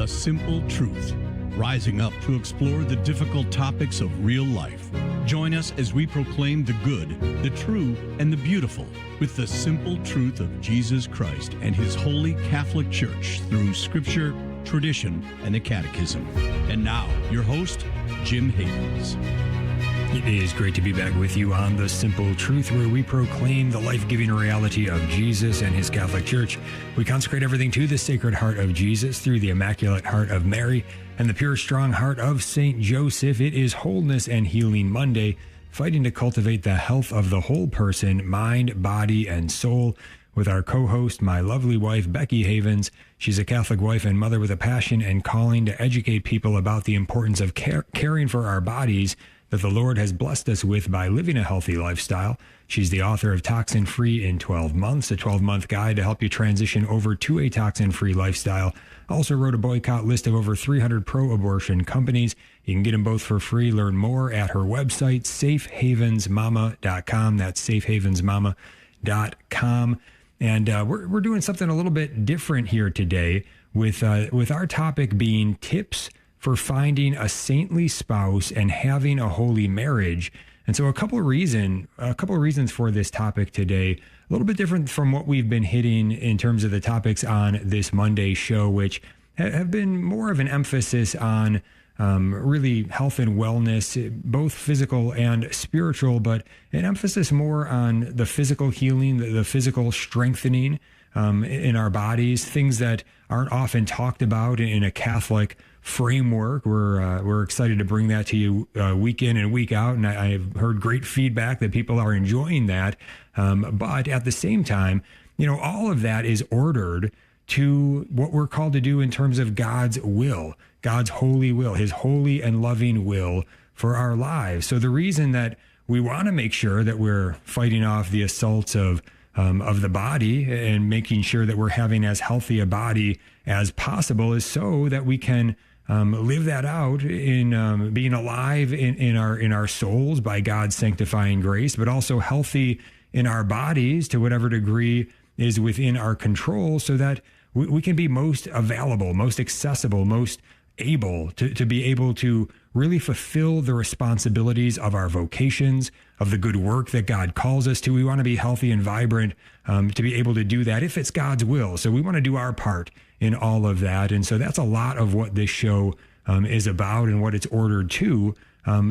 The Simple Truth, rising up to explore the difficult topics of real life. Join us as we proclaim the good, the true, and the beautiful with the simple truth of Jesus Christ and His holy Catholic Church through Scripture, tradition, and the Catechism. And now, your host, Jim Havens. It is great to be back with you on The Simple Truth, where we proclaim the life-giving reality of Jesus and His Catholic Church. We consecrate everything to the Sacred Heart of Jesus through the Immaculate Heart of Mary and the pure, strong heart of Saint Joseph. It is Wholeness and Healing Monday, fighting to cultivate the health of the whole person, mind, body, and soul, with our co-host, my lovely wife, Becky Havens. She's a Catholic wife and mother with a passion and calling to educate people about the importance of caring for our bodies that the Lord has blessed us with by living a healthy lifestyle. She's the author of Toxin Free in 12 Months, a 12-month guide to help you transition over to a toxin-free lifestyle. Also wrote a boycott list of over 300 pro-abortion companies. You can get them both for free. Learn more at her website, safehavensmama.com. That's safehavensmama.com. And we're doing something a little bit different here today with our topic being tips for finding a saintly spouse and having a holy marriage. And so a couple of reasons for this topic today, a little bit different from what we've been hitting in terms of the topics on this Monday show, which have been more of an emphasis on really health and wellness, both physical and spiritual, but an emphasis more on the physical healing, the physical strengthening in our bodies, things that aren't often talked about in a Catholic framework. We're excited to bring that to you week in and week out, and I've heard great feedback that people are enjoying that. But at the same time, all of that is ordered to what we're called to do in terms of God's will, God's holy will, His holy and loving will for our lives. So the reason that we want to make sure that we're fighting off the assaults of the body and making sure that we're having as healthy a body as possible is so that we can live that out in being alive in our souls by God's sanctifying grace, but also healthy in our bodies to whatever degree is within our control, so that we can be most available, most accessible, most able to be able to really fulfill the responsibilities of our vocations, of the good work that God calls us to. We want to be healthy and vibrant to be able to do that if it's God's will. So we want to do our part in all of that. And so that's a lot of what this show is about and what it's ordered to.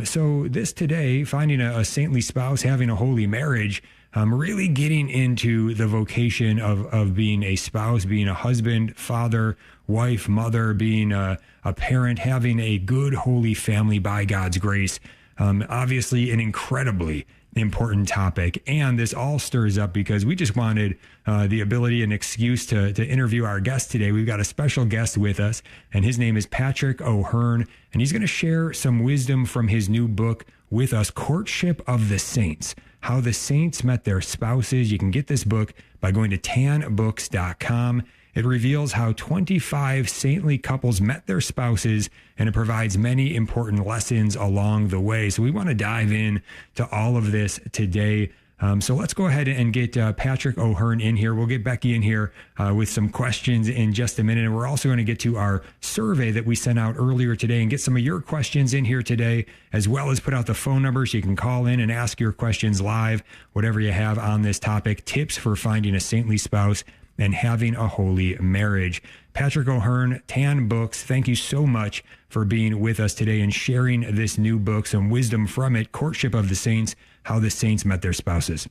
So this today, finding a saintly spouse, having a holy marriage, really getting into the vocation of being a spouse, being a husband, father, wife, mother, being a parent, having a good, holy family by God's grace. Obviously, an incredibly important topic. And this all stirs up because we just wanted the ability and excuse to interview our guest today. We've got a special guest with us, and his name is Patrick OHearn, and he's going to share some wisdom from his new book with us, Courtship of the Saints, How the Saints Met Their Spouses. You can get this book by going to tanbooks.com. It reveals how 25 saintly couples met their spouses, and it provides many important lessons along the way. So we want to dive in to all of this today. So let's go ahead and get Patrick OHearn in here. We'll get Becky in here with some questions in just a minute. And we're also going to get to our survey that we sent out earlier today and get some of your questions in here today, as well as put out the phone numbers. You can call in and ask your questions live, whatever you have on this topic, tips for finding a saintly spouse and having a holy marriage. Patrick OHearn, Tan Books, thank you so much for being with us today and sharing this new book, some wisdom from it, Courtship of the Saints, How the Saints Met Their Spouses.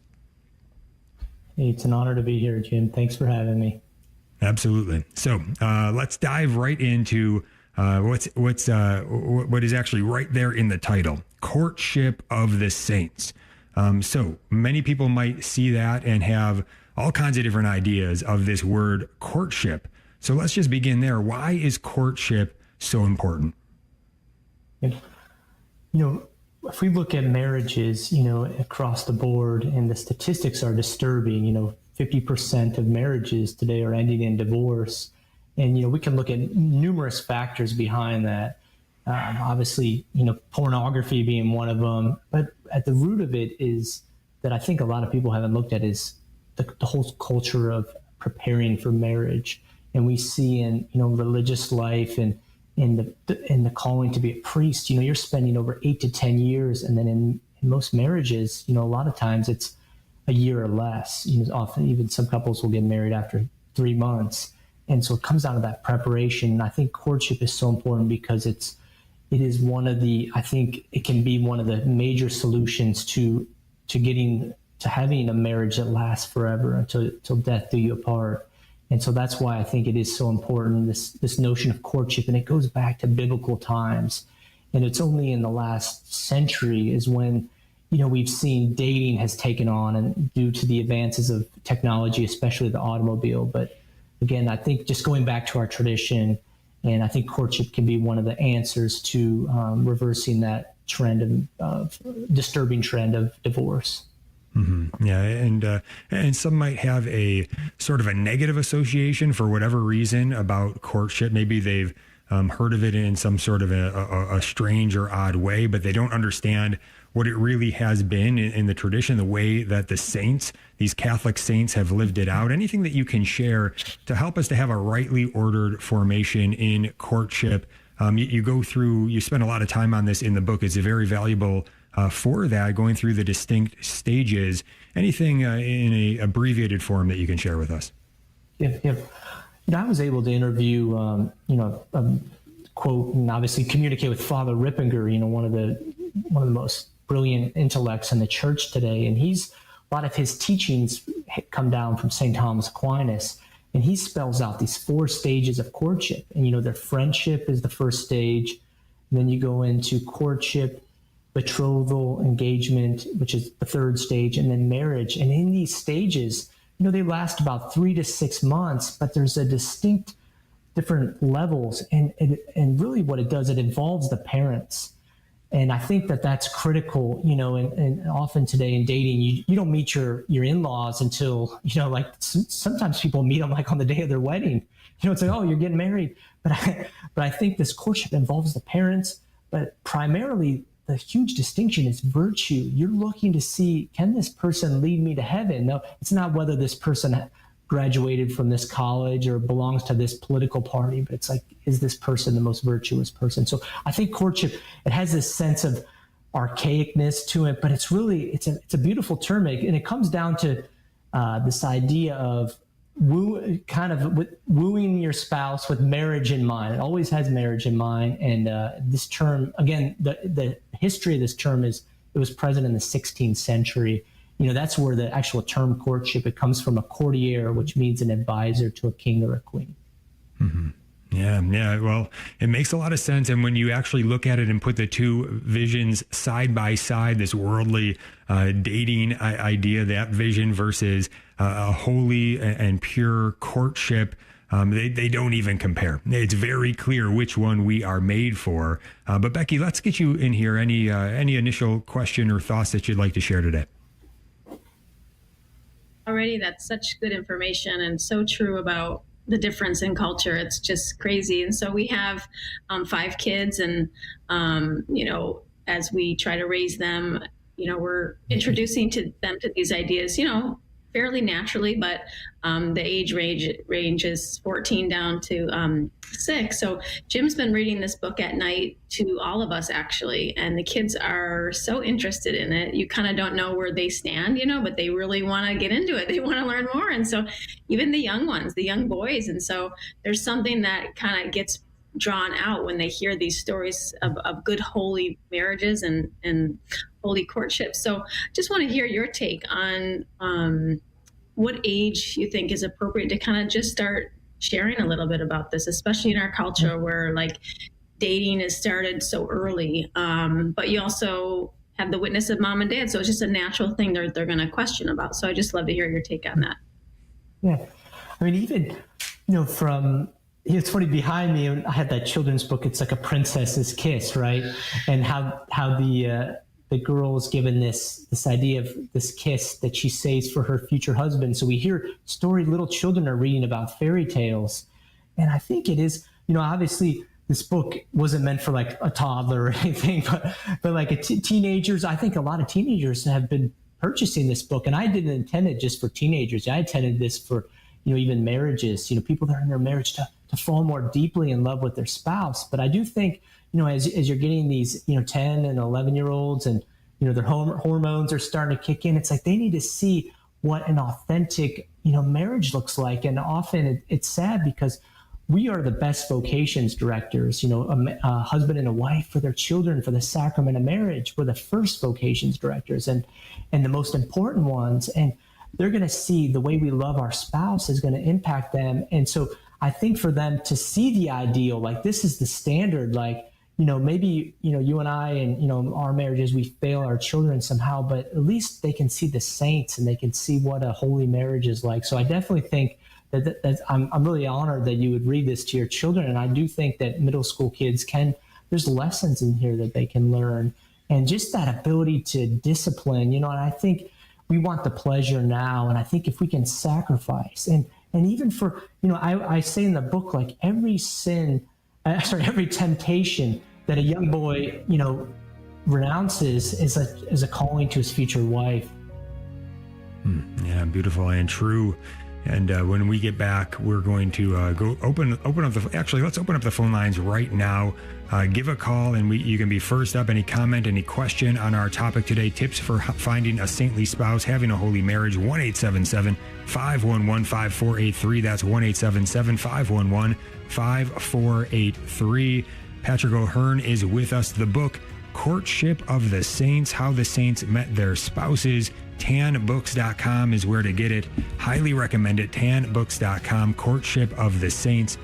Hey, it's an honor to be here, Jim. Thanks for having me. Absolutely. So let's dive right into what is actually right there in the title, Courtship of the Saints. So many people might see that and have all kinds of different ideas of this word courtship. So let's just begin there. Why is courtship so important? If we look at marriages, across the board, and the statistics are disturbing, 50% of marriages today are ending in divorce. And, we can look at numerous factors behind that. Obviously, pornography being one of them. But at the root of it is that I think a lot of people haven't looked at is the whole culture of preparing for marriage. and we see in, religious life and in the calling to be a priest, you're spending over 8 to 10 years. And then in most marriages, a lot of times it's a year or less. Often even some couples will get married after 3 months. And so it comes down to that preparation. And I think courtship is so important because it is one of the, I think it can be one of the major solutions to having a marriage that lasts forever until death do you apart. And so that's why I think it is so important, this notion of courtship, and it goes back to biblical times. And it's only in the last century is when, we've seen dating has taken on, and due to the advances of technology, especially the automobile. But again, I think just going back to our tradition, and I think courtship can be one of the answers to reversing that trend of disturbing trend of divorce. Mm-hmm. Yeah, and some might have a sort of a negative association for whatever reason about courtship. Maybe they've heard of it in some sort of a strange or odd way, but they don't understand what it really has been in the tradition, the way that the saints, these Catholic saints, have lived it out. Anything that you can share to help us to have a rightly ordered formation in courtship. You spend a lot of time on this in the book. It's a very valuable for that, going through the distinct stages. Anything in a abbreviated form that you can share with us? Yeah. I was able to interview, quote, and obviously communicate with Father Rippinger, one of the most brilliant intellects in the church today. And a lot of his teachings come down from St. Thomas Aquinas, and he spells out these 4 stages of courtship. And, their friendship is the first stage. And then you go into courtship, betrothal, engagement, which is the 3rd stage, and then marriage. And in these stages, they last about 3 to 6 months, but there's a distinct different levels. And really what it does, it involves the parents. And I think that that's critical, and often today in dating, you don't meet your in-laws until, sometimes people meet them like on the day of their wedding. It's like, oh, you're getting married. But I think this courtship involves the parents, but primarily the huge distinction is virtue. You're looking to see, can this person lead me to heaven? No, it's not whether this person graduated from this college or belongs to this political party, but it's like, is this person the most virtuous person? So I think courtship, it has this sense of archaicness to it, but it's a beautiful term. And it comes down to this idea of wooing your spouse with marriage in mind. It always has marriage in mind. And this term, again, the history of this term it was present in the 16th century. That's where the actual term courtship, it comes from a courtier, which means an advisor to a king or a queen. Mm-hmm. Yeah. Well, it makes a lot of sense. And when you actually look at it and put the two visions side by side, this worldly dating idea, that vision versus a holy and pure courtship, they don't even compare. It's very clear which one we are made for. But Becky, let's get you in here. Any initial question or thoughts that you'd like to share today? Already, that's such good information and so true about the difference in culture. It's just crazy. And so we have 5 kids, and as we try to raise them, we're introducing them to these ideas, fairly naturally, but the age range is 14 down to 6. So Jim's been reading this book at night to all of us, actually, and the kids are so interested in it. You kind of don't know where they stand, but they really want to get into it. They want to learn more. And so even the young ones, the young boys. And so there's something that kind of gets drawn out when they hear these stories of good, holy marriages and holy courtship. So just want to hear your take on what age you think is appropriate to kind of just start sharing a little bit about this, especially in our culture where dating is started so early. But you also have the witness of mom and dad. So it's just a natural thing they're going to question about. So I just love to hear your take on that. Yeah. I mean, even, it's funny, behind me, I had that children's book. It's like A Princess's Kiss, right? And how the girl is given this idea of this kiss that she saves for her future husband. So we hear little children are reading about fairy tales. And I think it is, obviously this book wasn't meant for like a toddler or anything, but like teenagers. I think a lot of teenagers have been purchasing this book, and I didn't intend it just for teenagers. I intended this for, even marriages, people that are in their marriage to fall more deeply in love with their spouse. But I do think, as you're getting these, 10 and 11-year-olds and, their hormones are starting to kick in, it's like they need to see what an authentic, marriage looks like. And often it's sad because we are the best vocations directors, a husband and a wife for their children, for the sacrament of marriage. We're the first vocations directors and the most important ones. And they're going to see the way we love our spouse is going to impact them. And so I think for them to see the ideal, like this is the standard, like, maybe, you and I and, our marriages, we fail our children somehow, but at least they can see the saints and they can see what a holy marriage is like. So I definitely think that I'm really honored that you would read this to your children. And I do think that middle school kids there's lessons in here that they can learn, and just that ability to discipline, and I think we want the pleasure now. And I think if we can sacrifice and even for, I say in the book, like every temptation that a young boy, renounces is a calling to his future wife. Yeah, beautiful and true. And when we get back, we're going to go open up let's open up the phone lines right now. Give a call and you can be first up. Any comment, any question on our topic today, tips for finding a saintly spouse, having a holy marriage, 1-877-511-5483. That's 1-877-511-5483. Patrick OHearn is with us. The book, Courtship of the Saints, How the Saints Met Their Spouses. tanbooks.com is where to get it. Highly recommend it. tanbooks.com, Courtship of the Saints.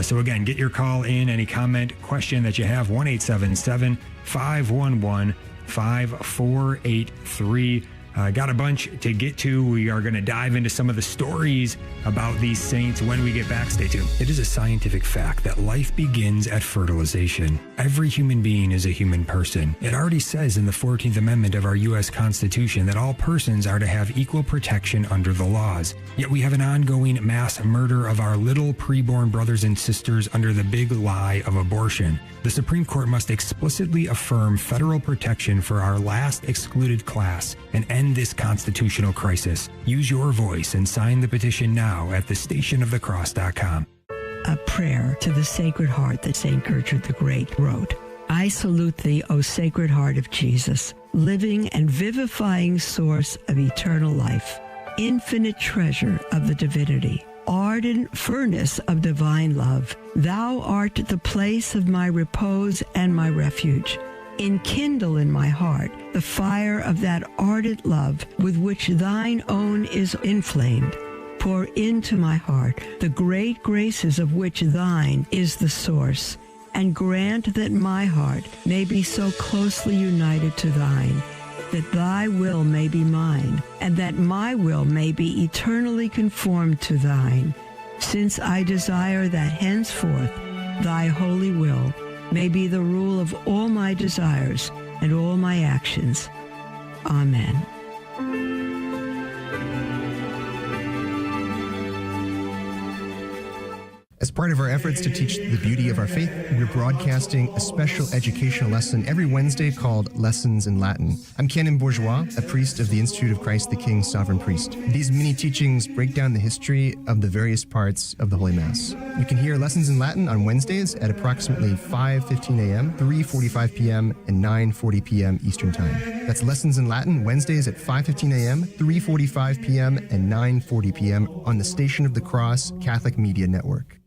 So again, get your call in, any comment, question that you have, 1-877-511-5483. Got a bunch to get to. We are going to dive into some of the stories about these saints when we get back. Stay tuned. It is a scientific fact that life begins at fertilization. Every human being is a human person. It already says in the 14th Amendment of our U.S. Constitution that all persons are to have equal protection under the laws. Yet we have an ongoing mass murder of our little preborn brothers and sisters under the big lie of abortion. The Supreme Court must explicitly affirm federal protection for our last excluded class and end this constitutional crisis. Use your voice and sign the petition now at thestationofthecross.com. A prayer to the Sacred Heart that St. Gertrude the Great wrote. I salute thee, O Sacred Heart of Jesus, living and vivifying source of eternal life, infinite treasure of the divinity, ardent furnace of divine love. Thou art the place of my repose and my refuge. Enkindle in my heart the fire of that ardent love with which thine own is inflamed. Pour into my heart the great graces of which thine is the source, and grant that my heart may be so closely united to thine, that thy will may be mine, and that my will may be eternally conformed to thine, since I desire that henceforth thy holy will may be the rule of all my desires and all my actions. Amen. As part of our efforts to teach the beauty of our faith, we're broadcasting a special educational lesson every Wednesday called Lessons in Latin. I'm Canon Bourgeois, a priest of the Institute of Christ the King, Sovereign Priest. These mini teachings break down the history of the various parts of the Holy Mass. You can hear Lessons in Latin on Wednesdays at approximately 5:15 a.m., 3:45 p.m., and 9:40 p.m. Eastern Time. That's Lessons in Latin Wednesdays at 5:15 a.m., 3:45 p.m., and 9:40 p.m. on the Station of the Cross Catholic Media Network.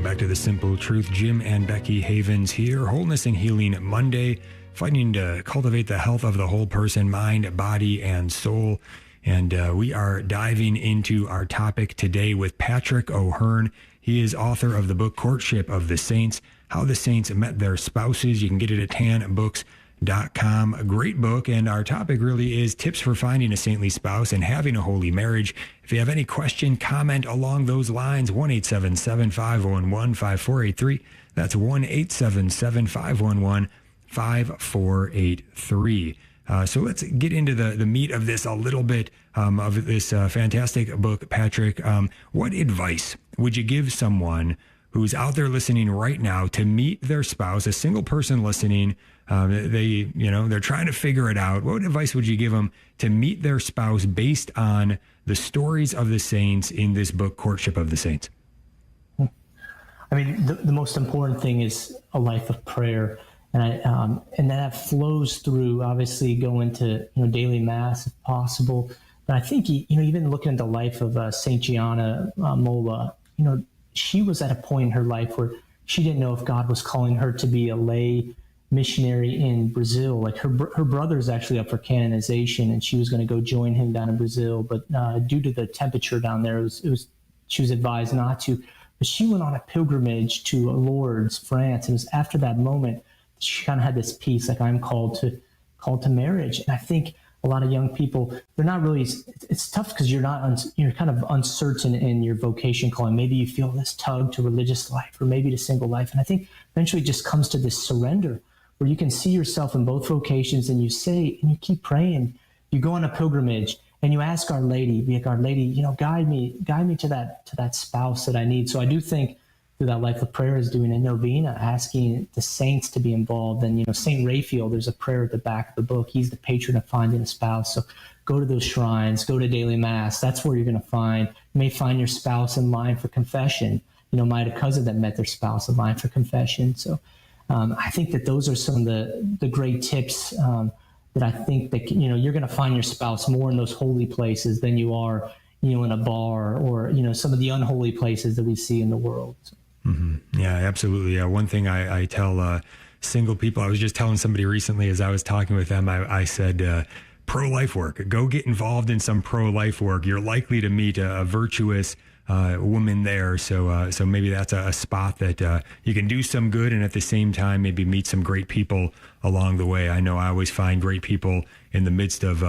Back to the Simple Truth. Jim and Becky Havens here. Wholeness and Healing Monday, fighting to cultivate the health of the whole person, mind, body, and soul. And we are diving into our topic today with Patrick OHearn. He is author of the book Courtship of the Saints, How the Saints Met Their Spouses. You can get it at tanbooks.com. A great book. And our topic really is tips for finding a saintly spouse and having a holy marriage. If you have any question, comment along those lines, 1-877-511-5483. That's 1-877-511-5483. So let's get into the meat of this a little bit, of this fantastic book, Patrick. What advice would you give someone who's out there listening right now to meet their spouse, a single person listening, they're trying to figure it out. What advice would you give them to meet their spouse based on the stories of the saints in this book, Courtship of the Saints? I mean, the most important thing is a life of prayer, and that flows through, obviously, going to daily mass if possible. But I think even looking at the life of Saint Gianna Molla, she was at a point in her life where she didn't know if God was calling her to be a lay missionary in Brazil. Like her brother's actually up for canonization, and she was going to go join him down in Brazil, but due to the temperature down there, she was advised not to. But she went on a pilgrimage to Lourdes, France. And it was after that moment she kind of had this peace, like, I'm called to marriage. And I think a lot of young people, they're not really, it's tough because you're kind of uncertain in your vocation calling. Maybe you feel this tug to religious life or maybe to single life. And I think eventually it just comes to this surrender where you can see yourself in both vocations, and you say, and you keep praying. You go on a pilgrimage and you ask Our Lady, be like, Our Lady, guide me to that spouse that I need. So I do think through that life of prayer is doing a novena, asking the saints to be involved. And, St. Raphael, there's a prayer at the back of the book. He's the patron of finding a spouse. So go to those shrines, go to daily mass. That's where you're going to find, you may find your spouse in line for confession. I had a cousin that met their spouse in line for confession. So I think that those are some of the great tips that I think that, you're going to find your spouse more in those holy places than you are, in a bar or, some of the unholy places that we see in the world. So. Mm-hmm. Yeah, absolutely. Yeah. One thing I tell single people, I was just telling somebody recently as I was talking with them, I said, pro-life work, go get involved in some pro-life work. You're likely to meet a virtuous woman there. So maybe that's a spot that you can do some good and at the same time maybe meet some great people along the way. I know I always find great people in the midst of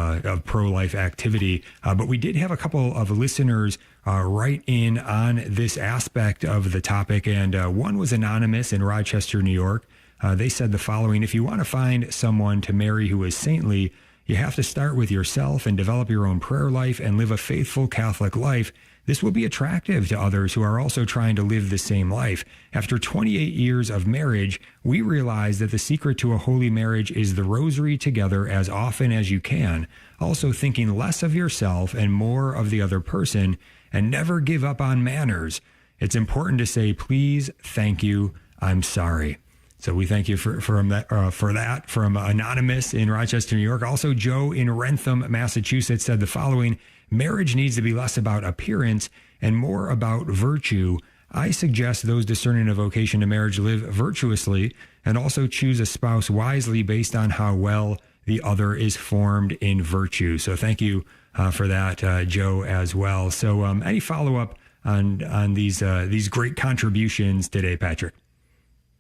pro-life activity. But we did have a couple of listeners write in on this aspect of the topic. And one was anonymous in Rochester, New York. They said the following: if you want to find someone to marry who is saintly, you have to start with yourself and develop your own prayer life and live a faithful Catholic life. This will be attractive to others who are also trying to live the same life. After 28 years of marriage, we realize that the secret to a holy marriage is the rosary together as often as you can, also thinking less of yourself and more of the other person, and never give up on manners. It's important to say, please, thank you, I'm sorry. So we thank you for that from Anonymous in Rochester, New York. Also, Joe in Rentham, Massachusetts said the following: marriage needs to be less about appearance and more about virtue. I suggest those discerning a vocation to marriage live virtuously and also choose a spouse wisely based on how well the other is formed in virtue. So thank you for that, Joe, as well. So any follow-up on these great contributions today, Patrick?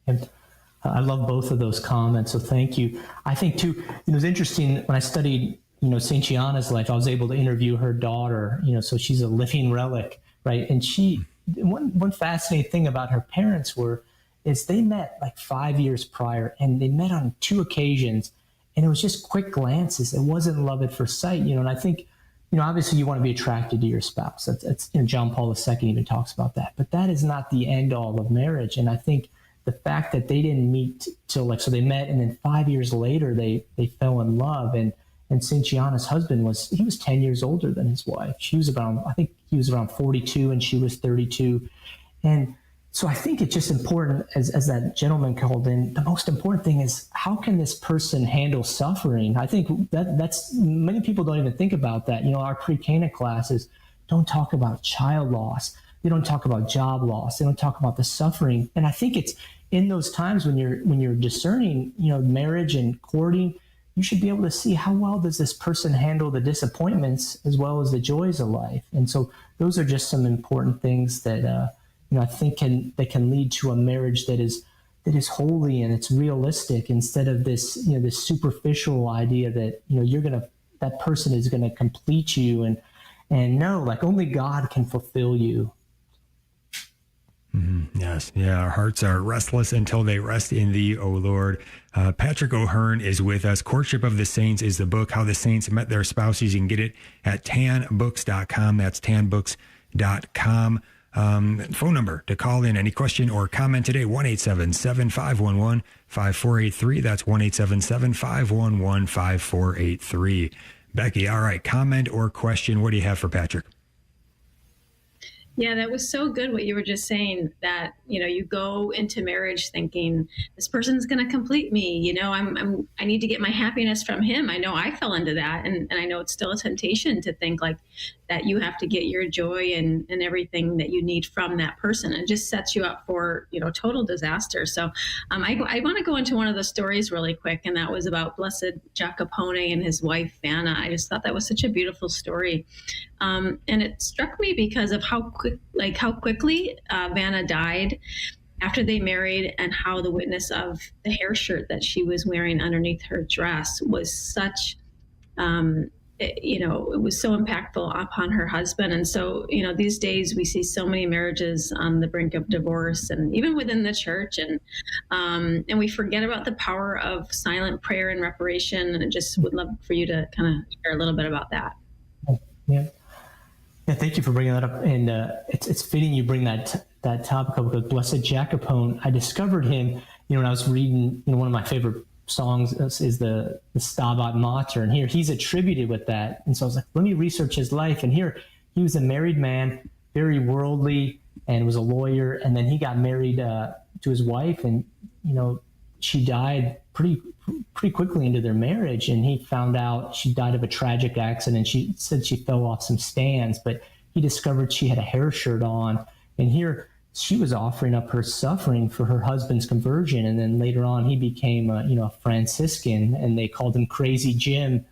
And I love both of those comments, so thank you. I think, too, it was interesting when I studied, St. Gianna's life, I was able to interview her daughter, so she's a living relic, right? And one fascinating thing about her parents is they met like 5 years prior, and they met on 2 occasions, and it was just quick glances. It wasn't love at first sight, and I think, obviously you want to be attracted to your spouse. That's John Paul II even talks about that, but that is not the end all of marriage. And I think the fact that they didn't meet till so they met, and then 5 years later they fell in love. And St. Gianna's husband was 10 years older than his wife. He was around 42 and she was 32. And so I think it's just important, as that gentleman called in, the most important thing is, how can this person handle suffering? I think that's many people don't even think about that. Our pre-Cana classes don't talk about child loss. They don't talk about job loss. They don't talk about the suffering. And I think it's in those times when you're discerning, marriage and courting, you should be able to see how well does this person handle the disappointments as well as the joys of life. And so those are just some important things that I think can lead to a marriage that is holy and it's realistic, instead of this this superficial idea that that person is gonna complete you, and no, like only God can fulfill you. Mm-hmm. Yes. Yeah. Our hearts are restless until they rest in thee, O Lord. Patrick OHearn is with us. Courtship of the Saints is the book, How the Saints Met Their Spouses. You can get it at tanbooks.com. That's tanbooks.com. Phone number to call in any question or comment today, 1-877-511-5483. That's 1-877-511-5483. Becky, all right, comment or question. What do you have for Patrick? Yeah, that was so good what you were just saying, that, you go into marriage thinking this person's going to complete me. I need to get my happiness from him. I know I fell into that. And I know it's still a temptation to think like that you have to get your joy and everything that you need from that person. It just sets you up for, total disaster. So I want to go into one of the stories really quick. And that was about Blessed Jacopone and his wife, Vanna. I just thought that was such a beautiful story. And it struck me because of how quickly Vanna died after they married, and how the witness of the hair shirt that she was wearing underneath her dress was such, it was so impactful upon her husband. And so, these days we see so many marriages on the brink of divorce, and even within the church, and we forget about the power of silent prayer and reparation. And I just would love for you to kind of share a little bit about that. Yeah. Yeah, thank you for bringing that up. And it's fitting you bring that topic up, because Blessed Jacopone, I discovered him, when I was reading, one of my favorite songs is the Stabat Mater. And here he's attributed with that. And so I was like, let me research his life. And here he was a married man, very worldly, and was a lawyer. And then he got married to his wife, and, she died pretty quickly into their marriage. And he found out she died of a tragic accident. She said she fell off some stands, but he discovered she had a hair shirt on. And here she was offering up her suffering for her husband's conversion. And then later on, he became a Franciscan, and they called him Crazy Jim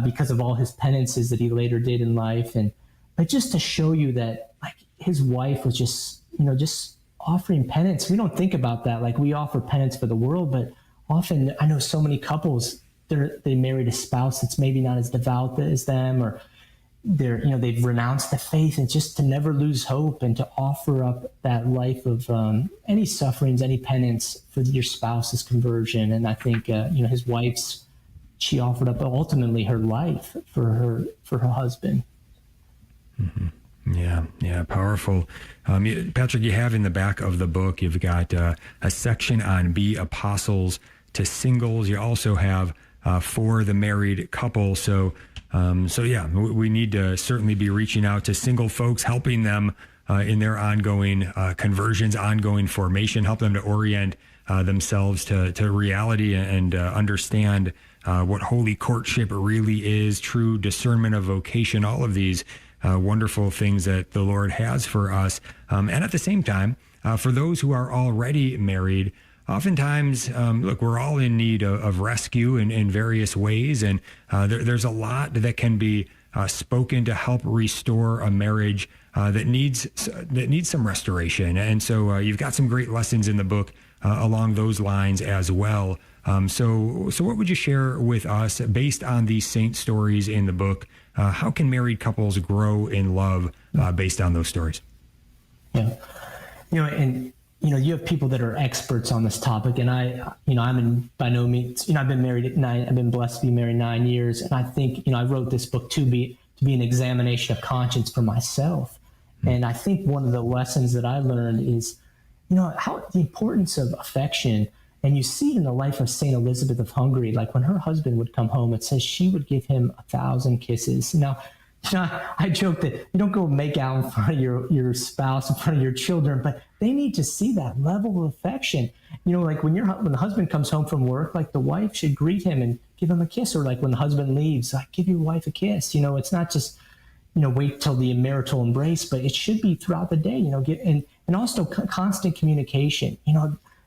because of all his penances that he later did in life. But just to show you that, like, his wife was just offering penance. We don't think about that. Like, we offer penance for the world, but often I know so many couples, they married a spouse that's maybe not as devout as them, or they've renounced the faith, and just to never lose hope and to offer up that life of any sufferings, any penance for your spouse's conversion. And I think, his wife's, she offered up ultimately her life for her husband. Mm-hmm. Yeah, powerful. Patrick, you have in the back of the book, you've got a section on be apostles to singles. You also have for the married couple. So we need to certainly be reaching out to single folks, helping them in their ongoing conversions, ongoing formation, help them to orient themselves to reality and understand what holy courtship really is, true discernment of vocation, all of these wonderful things that the Lord has for us. And at the same time, for those who are already married, oftentimes, we're all in need of rescue in various ways. And there's a lot that can be spoken to help restore a marriage that needs some restoration. And so you've got some great lessons in the book along those lines as well. So what would you share with us based on these saint stories in the book? How can married couples grow in love based on those stories? Yeah. You have people that are experts on this topic, and I'm by no means, I've been blessed to be married 9 years. And I think, I wrote this book to be an examination of conscience for myself. Mm-hmm. And I think one of the lessons that I learned is, how the importance of affection. And you see it in the life of St. Elizabeth of Hungary. Like, when her husband would come home, it says she would give him 1,000 kisses. Now, I joke that you don't go make out in front of your spouse, in front of your children, but they need to see that level of affection. Like when the husband comes home from work, like, the wife should greet him and give him a kiss, or like when the husband leaves, like, give your wife a kiss. It's not just, wait till the marital embrace, but it should be throughout the day, and also constant communication.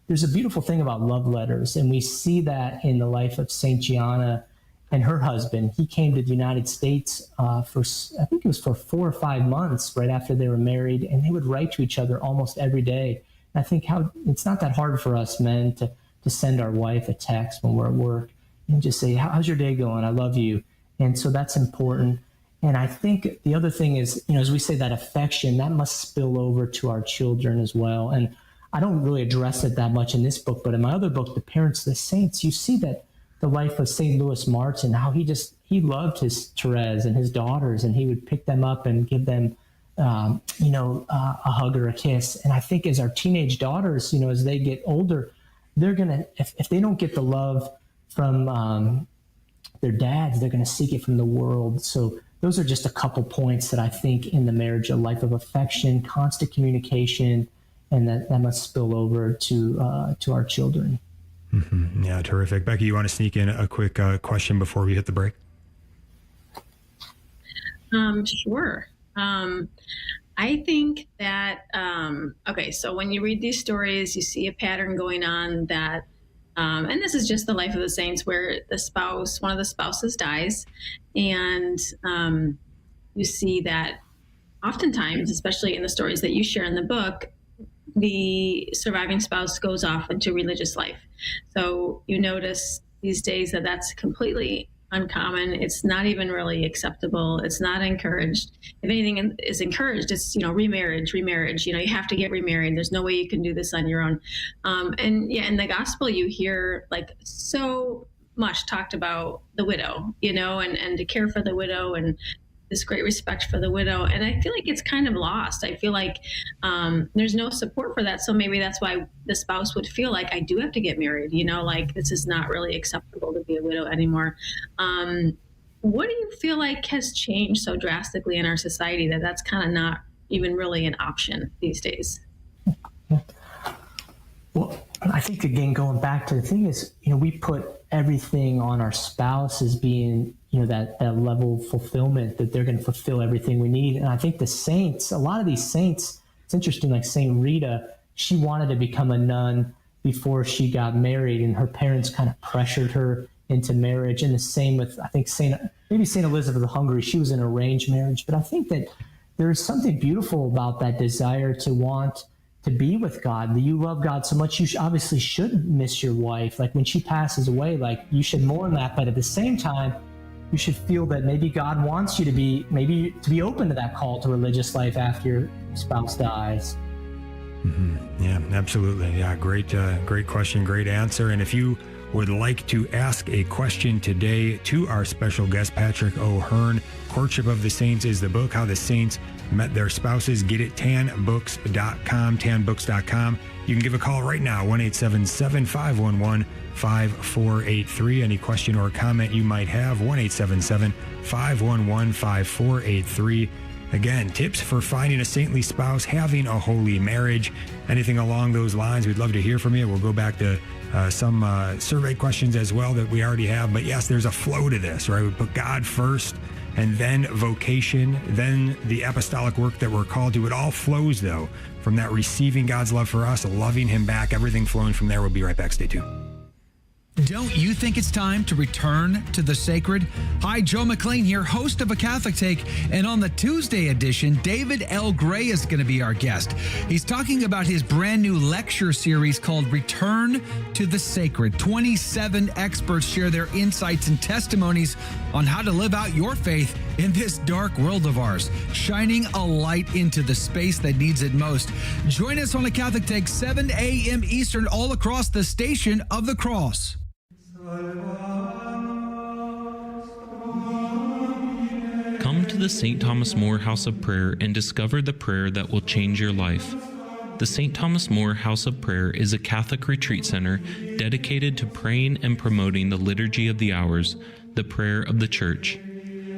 There's a beautiful thing about love letters, and we see that in the life of St. Gianna and her husband. He came to the United States I think it was for 4 or 5 months right after they were married, and they would write to each other almost every day. And I think it's not that hard for us men to send our wife a text when we're at work and just say, how's your day going? I love you. And so that's important. And I think the other thing is, as we say, that affection, that must spill over to our children as well. And I don't really address it that much in this book, but in my other book, The Parents of the Saints, you see that the life of St. Louis Martin, how he loved his Therese and his daughters, and he would pick them up and give them a hug or a kiss. And I think as our teenage daughters, as they get older, they're going to, if they don't get the love from their dads, they're going to seek it from the world. So those are just a couple points that I think in the marriage, a life of affection, constant communication, and that must spill over to our children. Mm-hmm. Yeah, terrific. Becky, you want to sneak in a quick question before we hit the break? Sure. I think that, so when you read these stories, you see a pattern going on that, and this is just the life of the saints, where one of the spouses dies, and you see that oftentimes, especially in the stories that you share in the book, the surviving spouse goes off into religious life. So you notice these days that that's completely uncommon. It's not even really acceptable. It's not encouraged. If anything is encouraged, it's, remarriage. You have to get remarried. There's no way you can do this on your own. In the gospel, you hear like so much talked about the widow, and to care for the widow and this great respect for the widow. And I feel like it's kind of lost. I feel like there's no support for that. So maybe that's why the spouse would feel like, I do have to get married, like this is not really acceptable to be a widow anymore. What do you feel like has changed so drastically in our society that that's kind of not even really an option these days? Well, I think, again, going back to the thing is, we put everything on our spouse as being, that level of fulfillment, that they're going to fulfill everything we need. And I think the saints, a lot of these saints, it's interesting, like Saint Rita, she wanted to become a nun before she got married, and her parents kind of pressured her into marriage. And the same with, I think, Saint Elizabeth of Hungary, she was in an arranged marriage. But I think that there's something beautiful about that desire to want to be with God, that you love God so much, you obviously should miss your wife. Like when she passes away, like you should mourn that, but at the same time, you should feel that maybe God wants you to be open to that call to religious life after your spouse dies. Mm-hmm. Yeah, absolutely. Yeah, great question, great answer. And if you would like to ask a question today to our special guest, Patrick OHearn, Courtship of the Saints is the book, How the Saints Met Their Spouses. Get it, tanbooks.com. You can give a call right now, 1-877-511-5483. Any question or comment you might have, 1-877-511-5483. Again, tips for finding a saintly spouse, having a holy marriage, anything along those lines. We'd love to hear from you. We'll go back to some survey questions as well that we already have. But yes, there's a flow to this, right? We put God first, and then vocation, then the apostolic work that we're called to. It all flows, though, from that receiving God's love for us, loving him back, everything flowing from there. We'll be right back. Stay tuned. Don't you think it's time to return to the sacred? Hi, Joe McLean here, host of A Catholic Take, and on the Tuesday edition, David L. Gray is going to be our guest. He's talking about his brand new lecture series called Return to the Sacred. 27 experts share their insights and testimonies on how to live out your faith in this dark world of ours, shining a light into the space that needs it most. Join us on A Catholic Take, 7 a.m. Eastern, all across the Station of the Cross. Come to the St. Thomas More House of Prayer and discover the prayer that will change your life. The St. Thomas More House of Prayer is a Catholic retreat center dedicated to praying and promoting the Liturgy of the Hours, the prayer of the Church.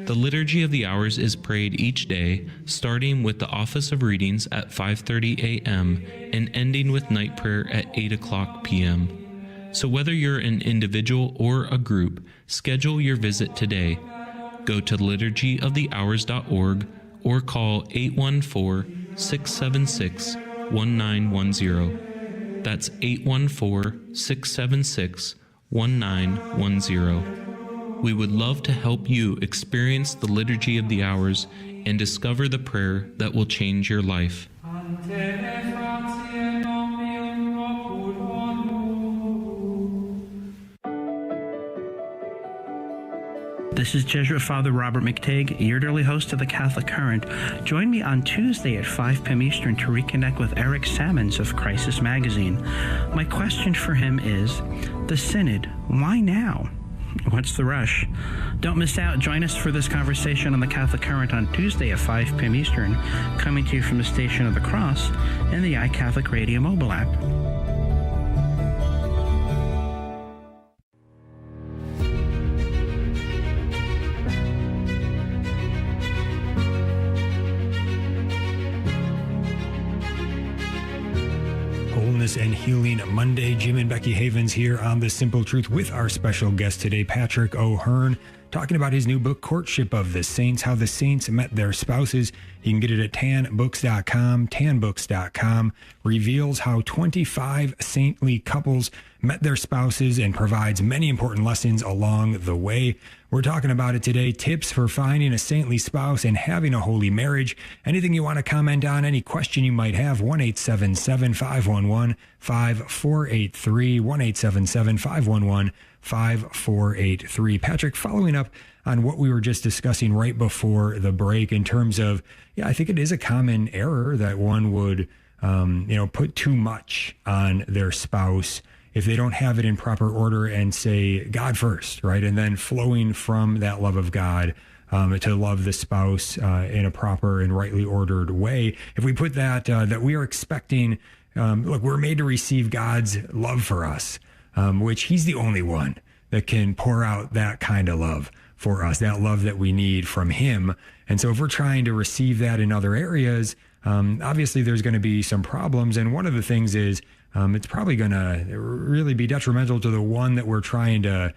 The Liturgy of the Hours is prayed each day, starting with the Office of Readings at 5:30 a.m. and ending with night prayer at 8 o'clock p.m. So whether you're an individual or a group, schedule your visit today. Go to liturgyofthehours.org or call 814-676-1910. That's 814-676-1910. We would love to help you experience the Liturgy of the Hours and discover the prayer that will change your life. This is Jesuit Father Robert McTague, your daily host of the Catholic Current. Join me on Tuesday at 5 p.m. Eastern to reconnect with Eric Sammons of Crisis Magazine. My question for him is, the Synod, why now? What's the rush? Don't miss out. Join us for this conversation on the Catholic Current on Tuesday at 5 p.m. Eastern, coming to you from the Station of the Cross and the iCatholic Radio mobile app. Wholeness and Healing Monday. Jim and Becky Havens here on The Simple Truth with our special guest today, Patrick OHearn, talking about his new book, Courtship of the Saints, how the saints met their spouses. You can get it at tanbooks.com. Tanbooks.com reveals how 25 saintly couples met their spouses and provides many important lessons along the way. We're talking about it today, tips for finding a saintly spouse and having a holy marriage. Anything you want to comment on, any question you might have, 1-877-511-5483, 1-877-511-5483. Patrick, following up on what we were just discussing right before the break in terms of, I think it is a common error that one would, put too much on their spouse if they don't have it in proper order and say God first, right? And then flowing from that love of God to love the spouse in a proper and rightly ordered way. If we put that we are expecting, we're made to receive God's love for us, which he's the only one that can pour out that kind of love for us, that love that we need from him. And so if we're trying to receive that in other areas, obviously there's going to be some problems. And one of the things is, it's probably going to really be detrimental to the one that we're trying to,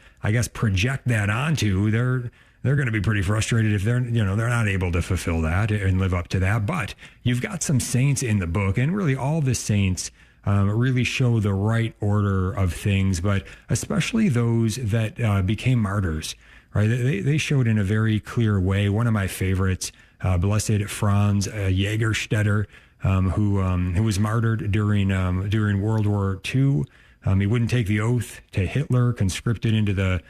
project that onto. They're going to be pretty frustrated if they're not able to fulfill that and live up to that. But you've got some saints in the book, and really all the saints really show the right order of things, but especially those that became martyrs, right? They showed in a very clear way. One of my favorites, Blessed Franz Jägerstätter, who was martyred during World War II. He wouldn't take the oath to Hitler, conscripted into the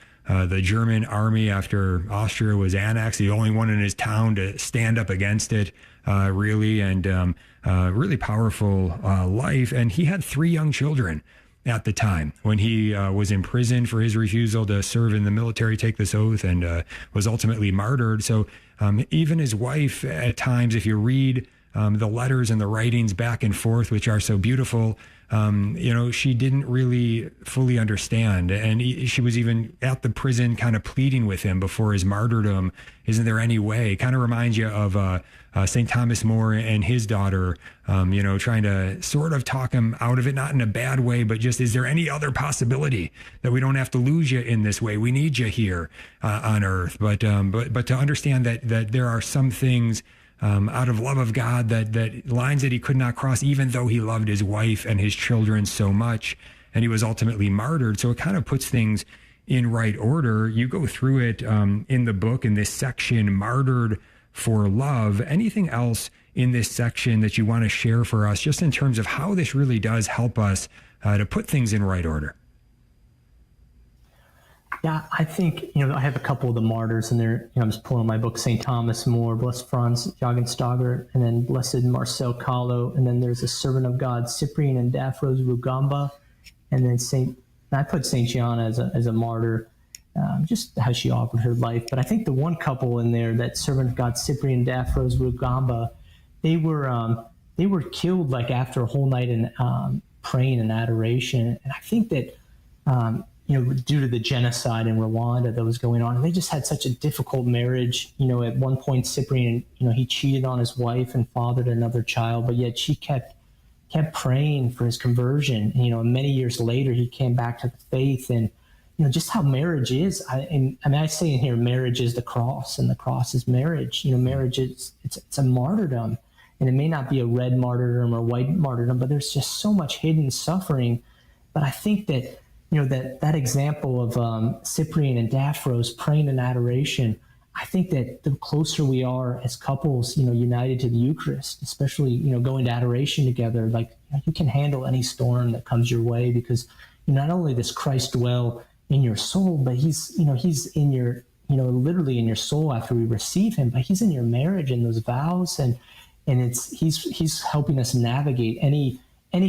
German army after Austria was annexed. The only one in his town to stand up against it, really, and really powerful life. And he had 3 young children at the time when he was imprisoned for his refusal to serve in the military, take this oath, and was ultimately martyred. So even his wife, at times, if you read the letters and the writings back and forth, which are so beautiful, she didn't really fully understand. And she was even at the prison kind of pleading with him before his martyrdom. Isn't there any way? Kind of reminds you of St. Thomas More and his daughter, trying to sort of talk him out of it, not in a bad way, but just, is there any other possibility that we don't have to lose you in this way? We need you here on earth. But to understand that there are some things out of love of God, that lines that he could not cross, even though he loved his wife and his children so much, and he was ultimately martyred. So it kind of puts things in right order. You go through it in the book, in this section, Martyred for Love. Anything else in this section that you want to share for us, just in terms of how this really does help us to put things in right order? Yeah, I think, I have a couple of the martyrs in there. I'm just pulling my book, St. Thomas More, Blessed Franz Jägerstätter, and then Blessed Marcel Kahlo. And then there's a servant of God, Cyprian and Daphros Rugamba. And then I put St. Gianna as a martyr, just how she offered her life. But I think the one couple in there, that servant of God, Cyprian and Daphros Rugamba, they were killed after a whole night in praying and adoration. And I think that, due to the genocide in Rwanda that was going on, and they just had such a difficult marriage. At one point, Cyprian, he cheated on his wife and fathered another child, but yet she kept praying for his conversion. And, many years later, he came back to the faith. And, just how marriage is. I say in here, marriage is the cross, and the cross is marriage. Marriage it's a martyrdom, and it may not be a red martyrdom or white martyrdom, but there's just so much hidden suffering. But I think that, that example of Cyprian and Daphros praying in adoration, I think that the closer we are as couples, united to the Eucharist, especially, going to adoration together, you can handle any storm that comes your way, because not only does Christ dwell in your soul, but he's in your, literally in your soul after we receive him, but he's in your marriage and those vows, and he's helping us navigate any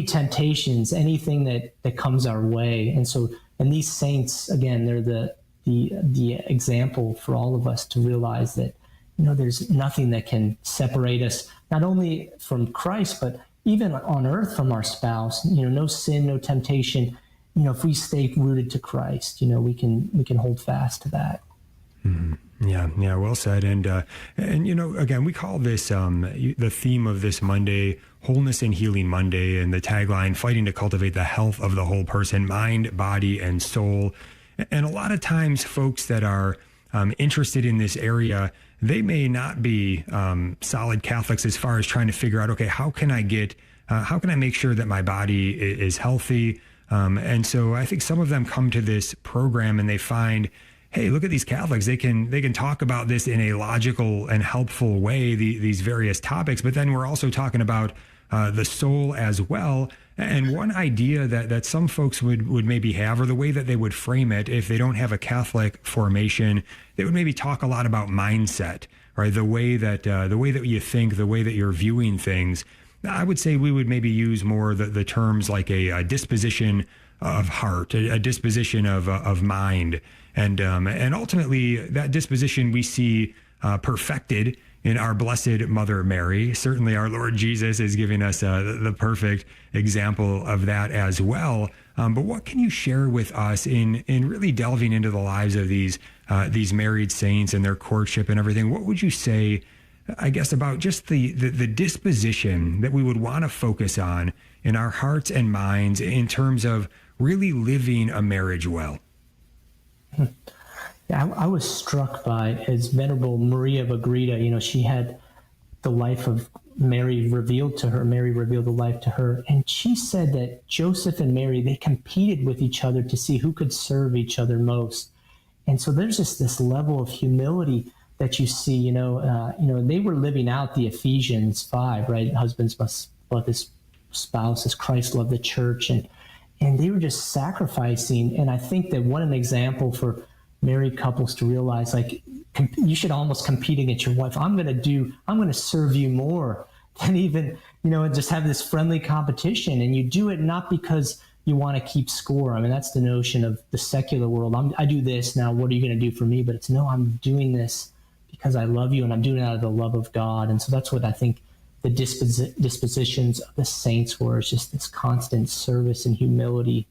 temptations, anything that comes our way. And these saints, again, they're the the example for all of us to realize that, there's nothing that can separate us, not only from Christ, but even on earth from our spouse. No sin, no temptation. If we stay rooted to Christ, we can hold fast to that. Mm-hmm. Yeah, well said. And again, we call this the theme of this Monday, Wholeness and Healing Monday, and the tagline, fighting to cultivate the health of the whole person, mind, body, and soul. And a lot of times folks that are interested in this area, they may not be solid Catholics as far as trying to figure out, okay, how can I make sure that my body is healthy? And so I think some of them come to this program and they find, hey, look at these Catholics. They can talk about this in a logical and helpful way, these various topics, but then we're also talking about the soul as well. And one idea that some folks would maybe have, or the way that they would frame it if they don't have a Catholic formation, they would maybe talk a lot about mindset, right? The way that you think, the way that you're viewing things. I would say we would maybe use more the terms like a disposition of heart, a disposition of mind. And ultimately, that disposition we see perfected in our Blessed Mother Mary. Certainly, our Lord Jesus is giving us the perfect example of that as well. But what can you share with us in really delving into the lives of these married saints and their courtship and everything? What would you say, I guess, about just the disposition that we would want to focus on in our hearts and minds in terms of really living a marriage well? Yeah, I was struck by, as Venerable Maria of Agreda, she had the life of Mary revealed to her. Mary revealed the life to her. And she said that Joseph and Mary, they competed with each other to see who could serve each other most. And so there's just this level of humility that you see, they were living out the Ephesians 5, right? Husbands must love his spouse as Christ loved the church. And they were just sacrificing. And I think that an example for married couples to realize, like, you should almost compete against your wife. I'm going to serve you more than even, just have this friendly competition. And you do it not because you want to keep score. I mean, that's the notion of the secular world. I do this now. What are you going to do for me? But it's, no, I'm doing this because I love you and I'm doing it out of the love of God. And so that's what I think the dispositions of the saints were. It's just this constant service and humility.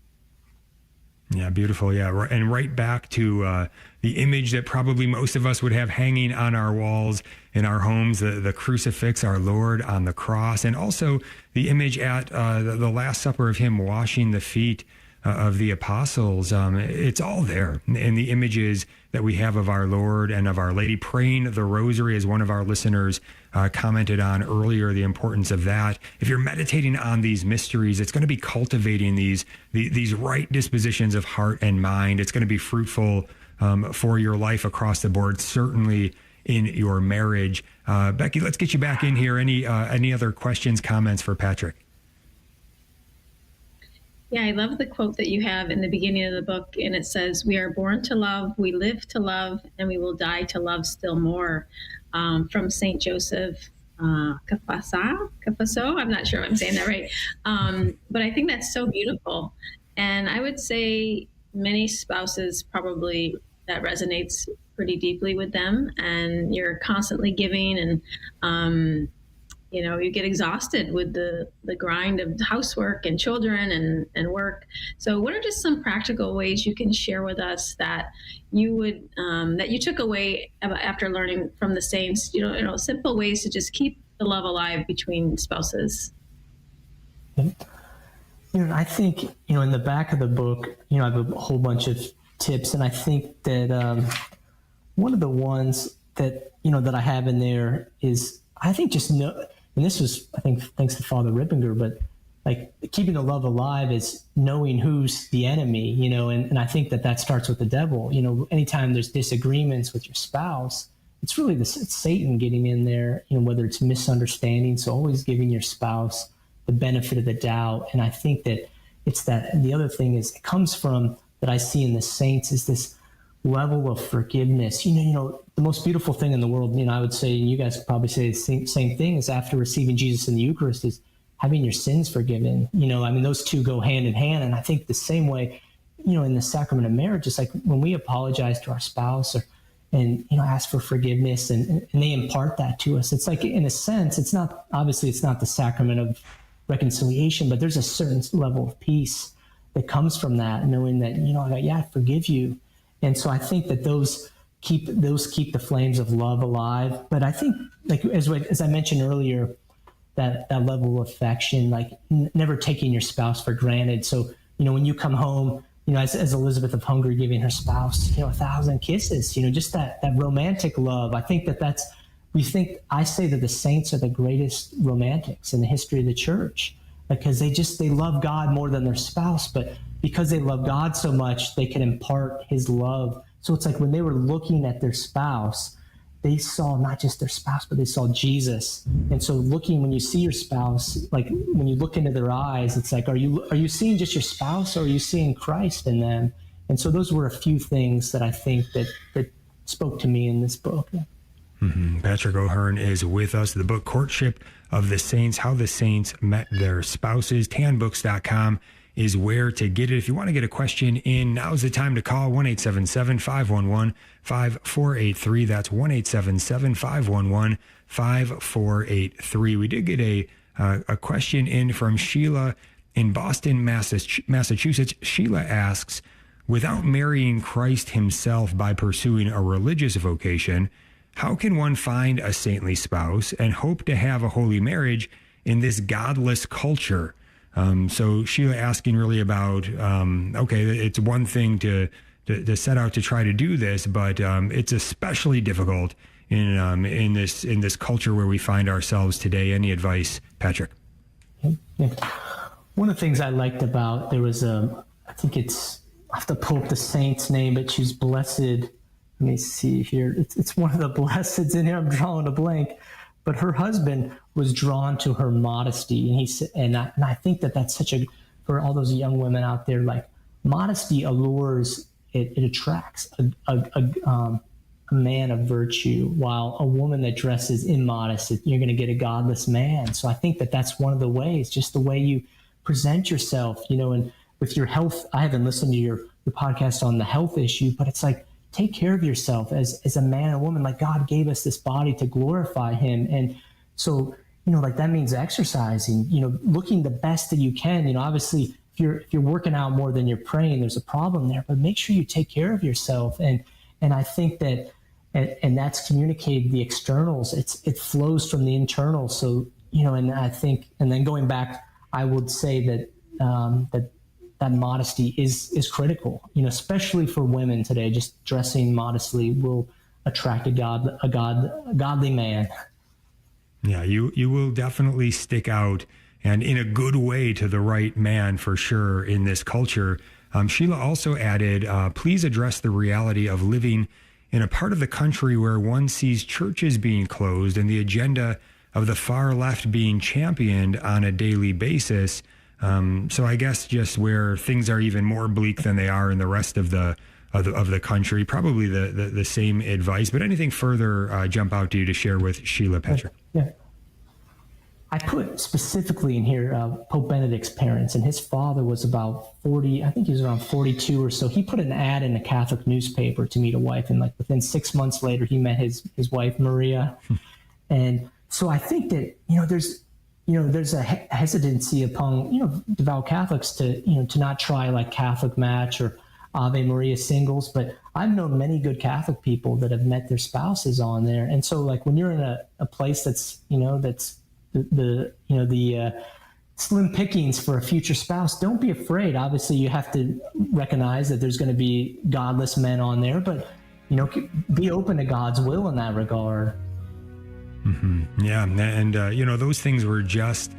Yeah, beautiful. Yeah. And right back to the image that probably most of us would have hanging on our walls in our homes, the crucifix, our Lord on the cross, and also the image at the Last Supper of him washing the feet of the apostles. It's all there. And the images that we have of our Lord and of Our Lady praying the rosary, as one of our listeners commented on earlier, the importance of that. If you're meditating on these mysteries, it's going to be cultivating these right dispositions of heart and mind. It's going to be fruitful for your life across the board, certainly in your marriage. Becky, let's get you back in here. Any other questions, comments for Patrick? Yeah, I love the quote that you have in the beginning of the book, and it says, "We are born to love, we live to love, and we will die to love still more," from St. Joseph Cafasso. I'm not sure if I'm saying that right. But I think that's so beautiful. And I would say many spouses probably that resonates pretty deeply with them, and you're constantly giving, and you get exhausted with the grind of housework and children and work. So what are just some practical ways you can share with us that you would that you took away after learning from the saints, simple ways to just keep the love alive between spouses? I think, in the back of the book, I have a whole bunch of tips. And I think that one of the ones that, that I have in there is, I think, just know, and this was, I think, thanks to Father Rippinger, but like keeping the love alive is knowing who's the enemy, and I think that starts with the devil. Anytime there's disagreements with your spouse, it's really it's Satan getting in there, whether it's misunderstanding. So always giving your spouse the benefit of the doubt. And I think that it's that. And the other thing is, it comes from, that I see in the saints, is this level of forgiveness. The most beautiful thing in the world, I would say, and you guys could probably say the same thing, is after receiving Jesus in the Eucharist, is having your sins forgiven. Those two go hand in hand. And I think the same way, in the sacrament of marriage, it's like when we apologize to our spouse and ask for forgiveness and they impart that to us. It's like, in a sense, it's not the sacrament of reconciliation, but there's a certain level of peace that comes from that, knowing that, I forgive you. And so I think that those keep the flames of love alive. But I think, like, as I mentioned earlier, that level of affection, like never taking your spouse for granted. So, when you come home, as Elizabeth of Hungary giving her spouse, 1,000 kisses, just that romantic love. I think I say that the saints are the greatest romantics in the history of the church, because they love God more than their spouse, but because they love God so much, they can impart his love. So it's like when they were looking at their spouse, they saw not just their spouse, but they saw Jesus. And so when you see your spouse, like when you look into their eyes, it's like, are you seeing just your spouse, or are you seeing Christ in them? And so those were a few things that I think that spoke to me in this book. Mm-hmm. Patrick OHearn is with us. The book Courtship of the Saints, How the Saints Met Their Spouses. tanbooks.com is where to get it. If you want to get a question in, now's the time to call 1-877-511-5483. That's 1-877-511-5483. We did get a question in from Sheila in Boston, Massachusetts. Sheila asks, without marrying Christ himself by pursuing a religious vocation, how can one find a saintly spouse and hope to have a holy marriage in this godless culture? So Sheila asking really about, it's one thing to set out to try to do this, but it's especially difficult in this culture where we find ourselves today. Any advice, Patrick? Yeah. One of the things I liked about, there was I have to pull up the saint's name, but she's blessed. Let me see here. It's one of the blesseds in here. I'm drawing a blank. But her husband was drawn to her modesty, and he said, and I think that's for all those young women out there, like, modesty allures, it attracts a man of virtue, while a woman that dresses immodest, you're going to get a godless man. So I think that's one of the ways, just the way you present yourself, and with your health. I haven't listened to your podcast on the health issue, but it's like, take care of yourself as a man and woman. Like, God gave us this body to glorify him. And so, like, that means exercising, looking the best that you can. Obviously, if you're working out more than you're praying, there's a problem there, but make sure you take care of yourself. And I think that, and that's communicated the externals. It flows from the internal. So, and I think, and then going back, I would say that, that modesty is critical, especially for women today. Just dressing modestly will attract a godly man. Yeah, you will definitely stick out, and in a good way, to the right man for sure in this culture. Sheila also added, please address the reality of living in a part of the country where one sees churches being closed and the agenda of the far left being championed on a daily basis. So I guess just where things are even more bleak than they are in the rest of the country. Probably the same advice, but anything further jump out to you to share with Sheila, Patrick? Yeah. I put specifically in here Pope Benedict's parents, and his father was about 40. I think he was around 42 or so. He put an ad in a Catholic newspaper to meet a wife, and like within 6 months later, he met his wife Maria. And so I think that there's a hesitancy upon, devout Catholics to not try like Catholic Match or Ave Maria singles, but I've known many good Catholic people that have met their spouses on there. And so, like, when you're in a place that's the slim pickings for a future spouse, don't be afraid. Obviously, you have to recognize that there's going to be godless men on there, but be open to God's will in that regard. Mm-hmm. Yeah, and those things were just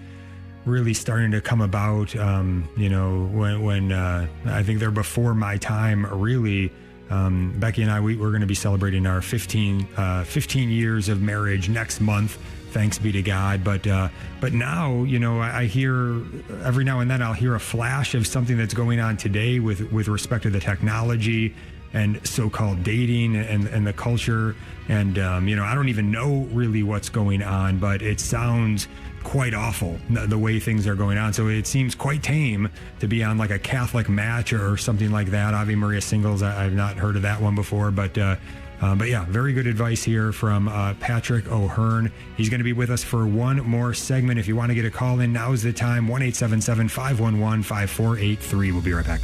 really starting to come about. When I think they're before my time. Really, Becky and I, we're going to be celebrating our 15 years of marriage next month. Thanks be to God. But now, I hear every now and then I'll hear a flash of something that's going on today with respect to the technology and so-called dating and the culture. And, I don't even know really what's going on, but it sounds quite awful, the way things are going on. So it seems quite tame to be on like a Catholic match or something like that. Ave Maria Singles, I've not heard of that one before, but yeah, very good advice here from Patrick O'Hearn. He's going to be with us for one more segment. If you want to get a call in, now's the time. 1-877-511-5483. We'll be right back.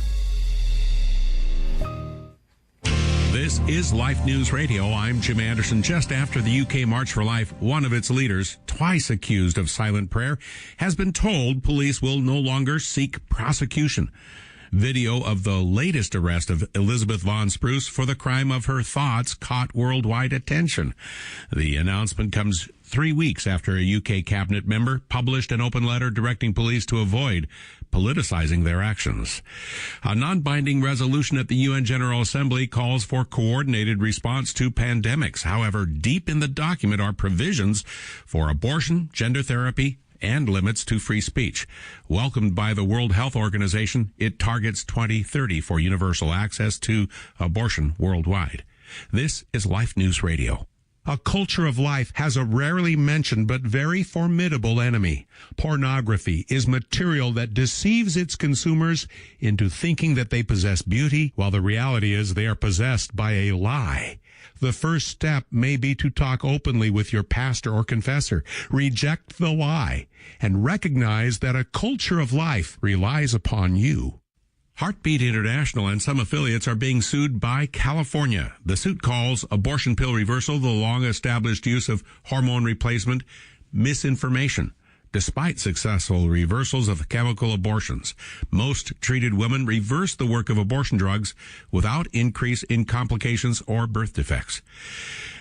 This is Life News Radio. I'm Jim Anderson. Just after the UK March for Life, one of its leaders, twice accused of silent prayer, has been told police will no longer seek prosecution. Video of the latest arrest of Elizabeth Von Spruce for the crime of her thoughts caught worldwide attention. The announcement comes 3 weeks after a UK cabinet member published an open letter directing police to avoid politicizing their actions. A non-binding resolution at the UN General Assembly calls for coordinated response to pandemics. However, deep in the document are provisions for abortion, gender therapy, and limits to free speech. Welcomed by the World Health Organization, it targets 2030 for universal access to abortion worldwide. This is Life News Radio. A culture of life has a rarely mentioned but very formidable enemy. Pornography is material that deceives its consumers into thinking that they possess beauty, while the reality is they are possessed by a lie. The first step may be to talk openly with your pastor or confessor, reject the lie, and recognize that a culture of life relies upon you. Heartbeat International and some affiliates are being sued by California. The suit calls abortion pill reversal the long-established use of hormone replacement misinformation. Despite successful reversals of chemical abortions, most treated women reverse the work of abortion drugs without increase in complications or birth defects.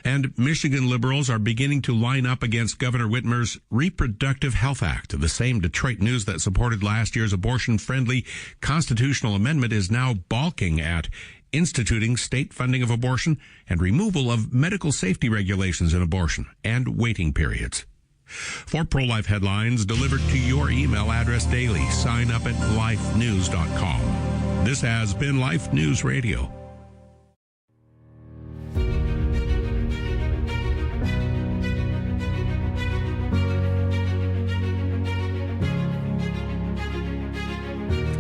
And Michigan liberals are beginning to line up against Governor Whitmer's Reproductive Health Act. The same Detroit News that supported last year's abortion-friendly constitutional amendment is now balking at instituting state funding of abortion and removal of medical safety regulations in abortion and waiting periods. For pro-life headlines delivered to your email address daily, sign up at lifenews.com. This has been Life News Radio.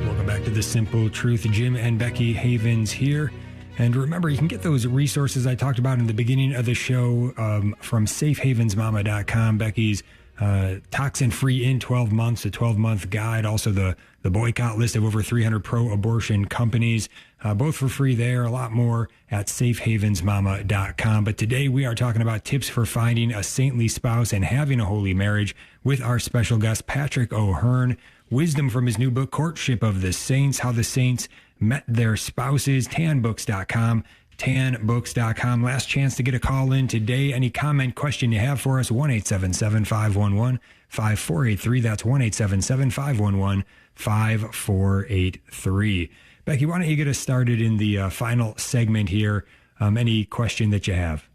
Welcome back to The Simple Truth. Jim and Becky Havens here. And remember, you can get those resources I talked about in the beginning of the show from safehavensmama.com. Becky's toxin-free in 12 months, a 12-month guide. Also, the boycott list of over 300 pro-abortion companies, both for free there. A lot more at safehavensmama.com. But today we are talking about tips for finding a saintly spouse and having a holy marriage with our special guest, Patrick O'Hearn. Wisdom from his new book, Courtship of the Saints, How the Saints Met Their Spouses, tanbooks.com, tanbooks.com. Last chance to get a call in today. Any comment, question you have for us, 1-877-511-5483. That's 1-877-511-5483. Becky, why don't you get us started in the final segment here? Any question that you have?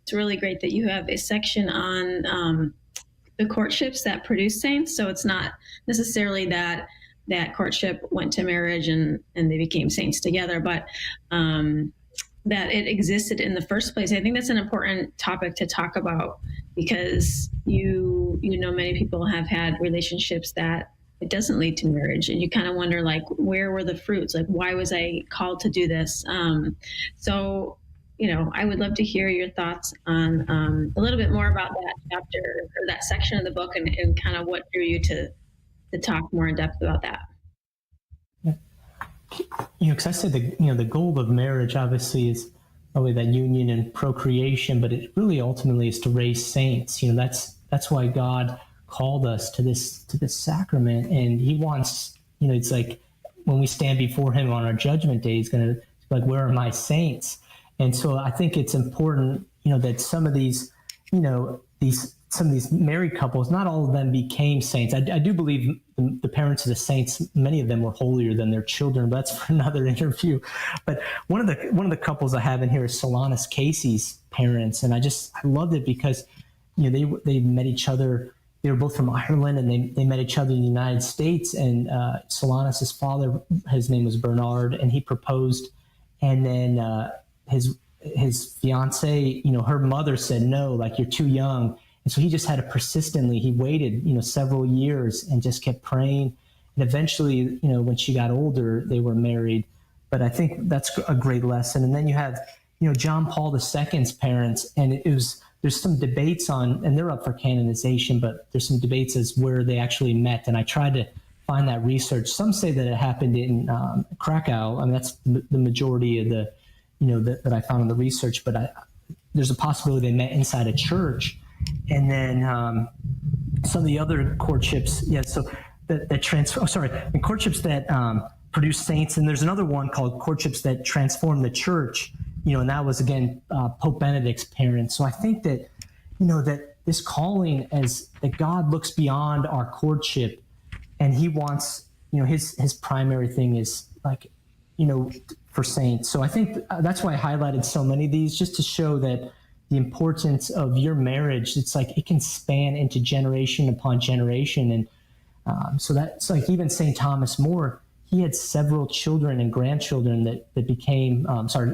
It's really great that you have a section on the courtships that produce saints. So it's not necessarily that courtship went to marriage and they became saints together, but that it existed in the first place. I think that's an important topic to talk about because you know many people have had relationships that it doesn't lead to marriage, and you kind of wonder, like, where were the fruits? Like, why was I called to do this? So I would love to hear your thoughts on a little bit more about that chapter or that section of the book and kind of what drew you to talk more in depth about that. Because I said the goal of marriage obviously is probably that union and procreation, but it really ultimately is to raise saints. That's why God called us to this sacrament, and He wants. It's like when we stand before Him on our judgment day, He's going to like, where are my saints? And so I think it's important, that some of these, some of these married couples, not all of them became saints. I do believe the parents of the saints, many of them were holier than their children, but that's for another interview. But one of the couples I have in here is Solanus Casey's parents, and I loved it because they met each other. They were both from Ireland, and they met each other in the United States. And Solanus's father, his name was Bernard, and he proposed, and then his his fiance, her mother said, no, like, you're too young. And so he just had to he waited, several years and just kept praying. And eventually, when she got older, they were married. But I think that's a great lesson. And then you have, John Paul II's parents, and there's some debates on, and they're up for canonization, but there's some debates as where they actually met. And I tried to find that research. Some say that it happened in Krakow. I mean, that's the majority of the, that I found in the research, but there's a possibility they met inside a church. And then some of the other courtships, courtships that produce saints. And there's another one called courtships that transform the church, and that was, again, Pope Benedict's parents. So I think that, that this calling that God looks beyond our courtship, and he wants, his primary thing is like, for saints. So I think that's why I highlighted so many of these, just to show that the importance of your marriage. It's like it can span into generation upon generation. And so that's like even St. Thomas More, he had several children and grandchildren that became,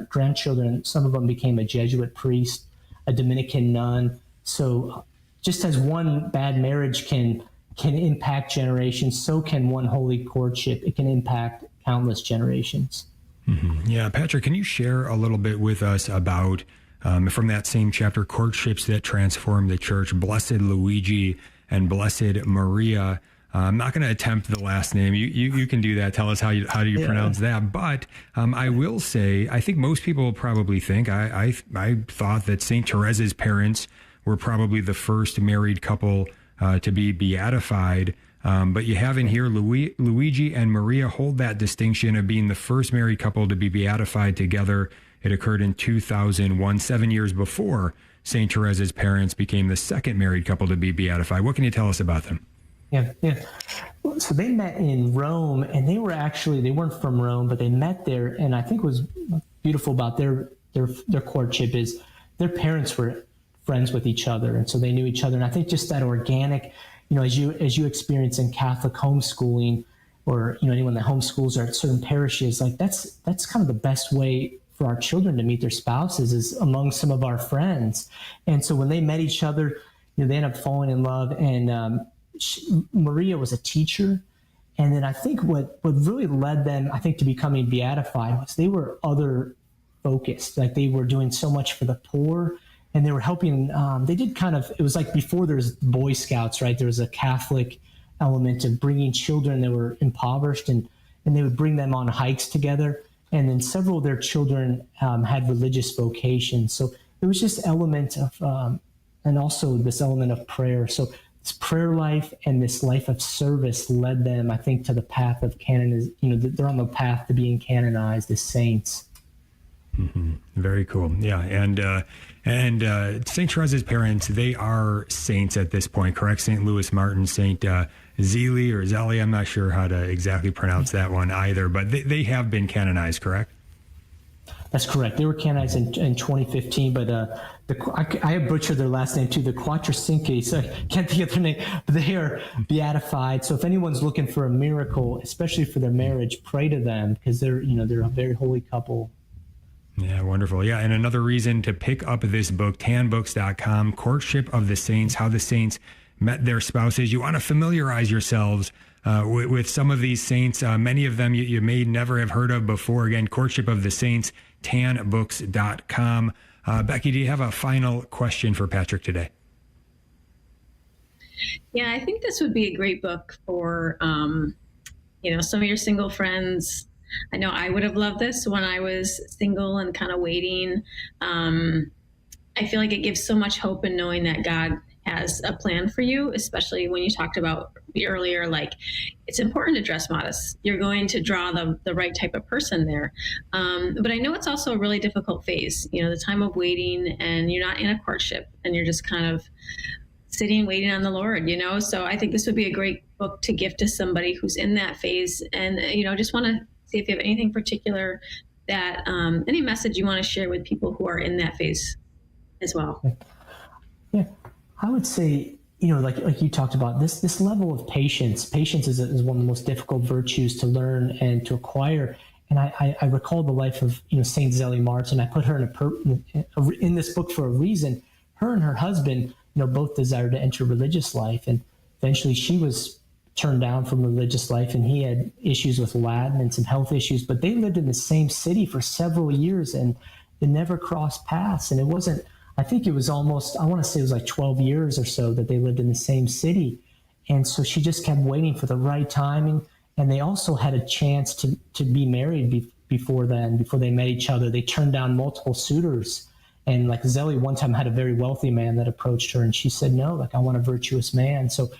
grandchildren. Some of them became a Jesuit priest, a Dominican nun. So just as one bad marriage can impact generations, so can one holy courtship. It can impact countless generations. Mm-hmm. Yeah, Patrick, can you share a little bit with us about, from that same chapter, courtships that transform the church? Blessed Luigi and Blessed Maria. I'm not going to attempt the last name. You can do that. Tell us how do you pronounce that. But I will say, I think most people probably think, I thought that St. Teresa's parents were probably the first married couple to be beatified. But you have in here Luigi and Maria hold that distinction of being the first married couple to be beatified together. It occurred in 2001, 7 years before St. Teresa's parents became the second married couple to be beatified. What can you tell us about them? Yeah. So they met in Rome, and they weren't from Rome, but they met there. And I think what was beautiful about their courtship is their parents were friends with each other. And so they knew each other. And I think just that organic, as you experience in Catholic homeschooling, or, anyone that homeschools or at certain parishes, like that's kind of the best way for our children to meet their spouses is among some of our friends. And so when they met each other, they ended up falling in love. And Maria was a teacher. And then I think what really led them, I think, to becoming beatified was they were other focused. Like they were doing so much for the poor, and they were helping. They did it was like before there was Boy Scouts, right? There was a Catholic element of bringing children that were impoverished, and they would bring them on hikes together. And then several of their children had religious vocations. So it was just element of, and also this element of prayer. So this prayer life and this life of service led them, I think, to the path of they're on the path to being canonized as saints. Mm-hmm. Very cool. Yeah. And St. Teresa's parents, they are saints at this point, correct? St. Louis Martin, St. Zeli or Zeli, I'm not sure how to exactly pronounce that one either, but they have been canonized, correct? That's correct. They were canonized in 2015, but I butchered their last name too, the Quattrocinque, so I can't think of their name, but they are beatified. So if anyone's looking for a miracle, especially for their marriage, pray to them, because they're a very holy couple. Yeah, wonderful. Yeah, and another reason to pick up this book, tanbooks.com, Courtship of the Saints, How the Saints Met Their Spouses. You want to familiarize yourselves with some of these saints. Many of them you may never have heard of before. Again, Courtship of the Saints, tanbooks.com. Becky, do you have a final question for Patrick today? Yeah, I think this would be a great book for, some of your single friends. I know I would have loved this when I was single and kind of waiting. I feel like it gives so much hope in knowing that God has a plan for you, especially when you talked about earlier, like it's important to dress modest. You're going to draw the right type of person there. But I know it's also a really difficult phase, the time of waiting, and you're not in a courtship and you're just kind of sitting, waiting on the Lord, So I think this would be a great book to gift to somebody who's in that phase. And, just want to see if you have anything particular that, any message you want to share with people who are in that phase as well. Yeah, I would say, like you talked about, this level of patience. Patience is one of the most difficult virtues to learn and to acquire. And I recall the life of Saint Zélie Martin. I put her in this book for a reason. Her and her husband, both desired to enter religious life, and eventually she was turned down from religious life, and he had issues with Latin and some health issues. But they lived in the same city for several years, and they never crossed paths. And it wasn't. I think it was almost. I want to say it was like 12 years or so that they lived in the same city, and so she just kept waiting for the right timing. And they also had a chance to be married before they met each other. They turned down multiple suitors. And like Zélie one time had a very wealthy man that approached her, and she said, no, like, I want a virtuous man. So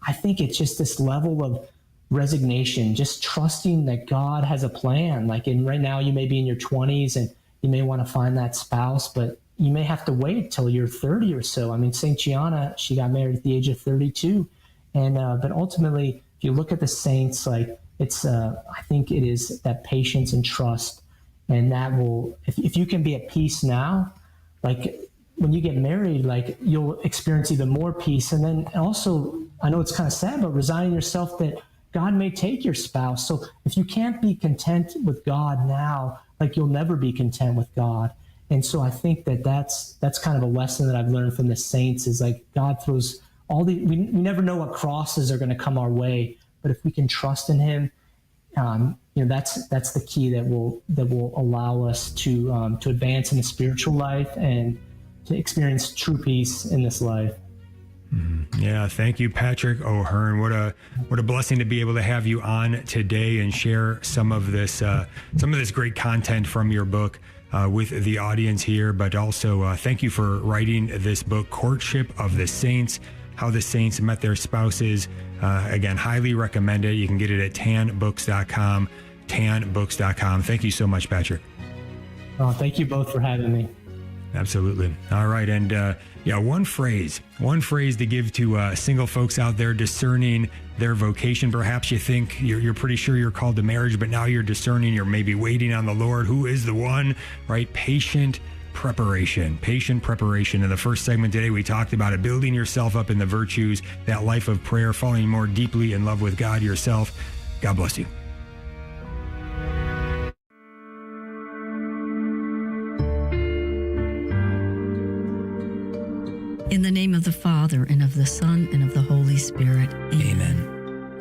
I think it's just this level of resignation, just trusting that God has a plan. Like, right now you may be in your 20s and you may want to find that spouse, but you may have to wait till you're 30 or so. I mean, St. Gianna, she got married at the age of 32. And, but ultimately, if you look at the saints, like, it's, I think it is that patience and trust, and that will, if you can be at peace now, like when you get married, like, you'll experience even more peace. And then also, I know it's kind of sad, but resigning yourself that God may take your spouse. So if you can't be content with God now, like, you'll never be content with God. And so I think that's kind of a lesson that I've learned from the saints, is like, God throws we never know what crosses are going to come our way, but if we can trust in Him, that's the key that will allow us to advance in the spiritual life and to experience true peace in this life. Yeah, thank you, Patrick OHearn. What a blessing to be able to have you on today and share some of this great content from your book with the audience here. But also, thank you for writing this book, Courtship of the Saints: How the Saints Met Their Spouses. Again, highly recommend it. You can get it at tanbooks.com, tanbooks.com. Thank you so much, Patrick. Oh, thank you both for having me. Absolutely. All right. And one phrase to give to single folks out there discerning their vocation. Perhaps you think you're pretty sure you're called to marriage, but now you're discerning, you're maybe waiting on the Lord. Who is the one, right? Patient preparation. In the first segment today, we talked about it, building yourself up in the virtues, that life of prayer, falling more deeply in love with God yourself. God bless you. In the name of the Father, and of the Son, and of the Holy Spirit. Amen.